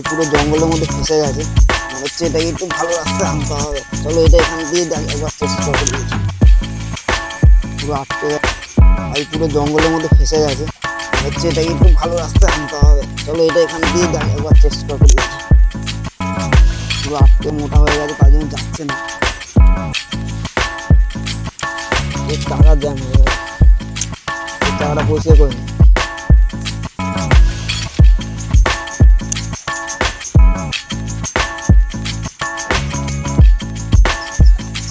পুরো জঙ্গলের মধ্যে ফেসে গেছে, মনে হচ্ছে এটাকে একটু ভালো রাস্তা আনতে হবে। চলো এটা এখান দিয়ে একবার চেষ্টা করে দিয়েছি, পুরো আটকে ভাই পুরো জঙ্গলের মধ্যে ফেসে গেছে, মনে হচ্ছে এটাকে একটু ভালো রাস্তা আনতে হবে। চলো এটা এখান দিয়ে একবার চেষ্টা করে দিয়েছি, পুরো আটকে মোটা হয়ে গেছে, তার জন্য যাচ্ছে না, এই টাকা জ্যাম হয়ে গেছে, এই টাকাটা পরিষ্কার করে নি।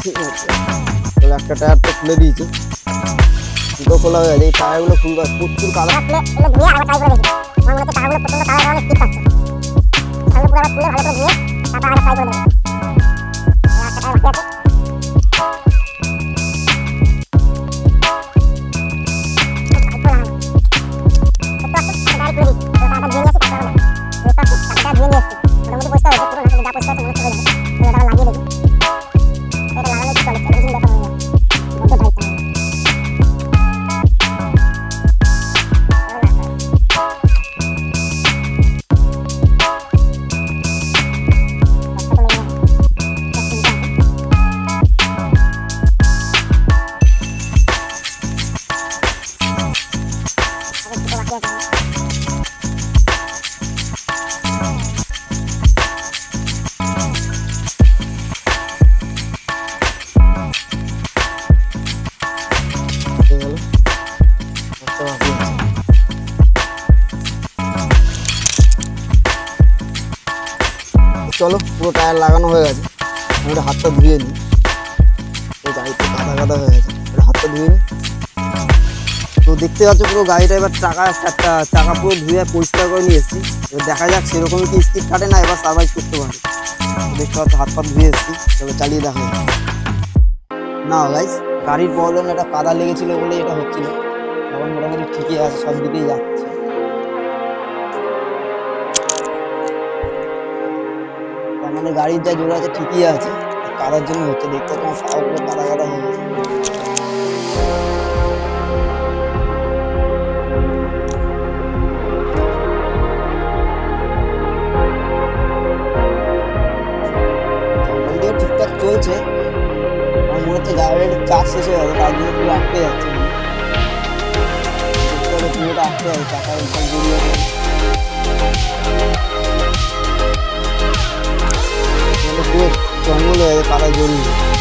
ঠিক আছে, তাহলে একটা টায়ার তো খুলে দিয়েছি, দুটো খোলা হয়ে গেছে, এই টায়ারগুলো খুলবা প্রচুর কাদা। চলো পুরো টায়ার লাগানো হয়ে গেছে, আমি এটা হাতটা ধুয়ে নিই, তো গাড়িতে কাদা কাদা হয়ে গেছে, এটা হাতটা ধুয়ে নিই। তো দেখতে পাচ্ছ পুরো গাড়িটা এবার চাকা পুরো ধুয়ে পরিষ্কার করে নিয়ে এসেছি, এবার দেখা যাক সেরকমই কি স্পিড কাটে না এবার সার্ভাইভ করতে পারে। দেখতে পাচ্ছ হাত পা ধুয়ে এসেছি, তবে চালিয়ে দেখা যায় না গাইস, গাড়ির প্রবলেম এটা কাদা লেগেছিল বলে এটা হচ্ছিল, এখন মোটামুটি ঠিকই আছে, সব দিকেই যাচ্ছে। মানে গাড়ির যা জোর আছে ঠিকই আছে, কাদার জন্য হচ্ছে, দেখতে তোমার পাগুলো কাদা কাদা হয়ে গেছে। ঠিকঠাক চলছে, আমার মনে হচ্ছে গাড়ির চার্জ শেষ হয়ে গেছে, তার জন্য পুরো আটকে যাচ্ছে, পুরোটা আটকে যাচ্ছে, চাকা জড়িয়ে পুরো জঙ্গল হয়ে গেছে, কাদা জড়িয়ে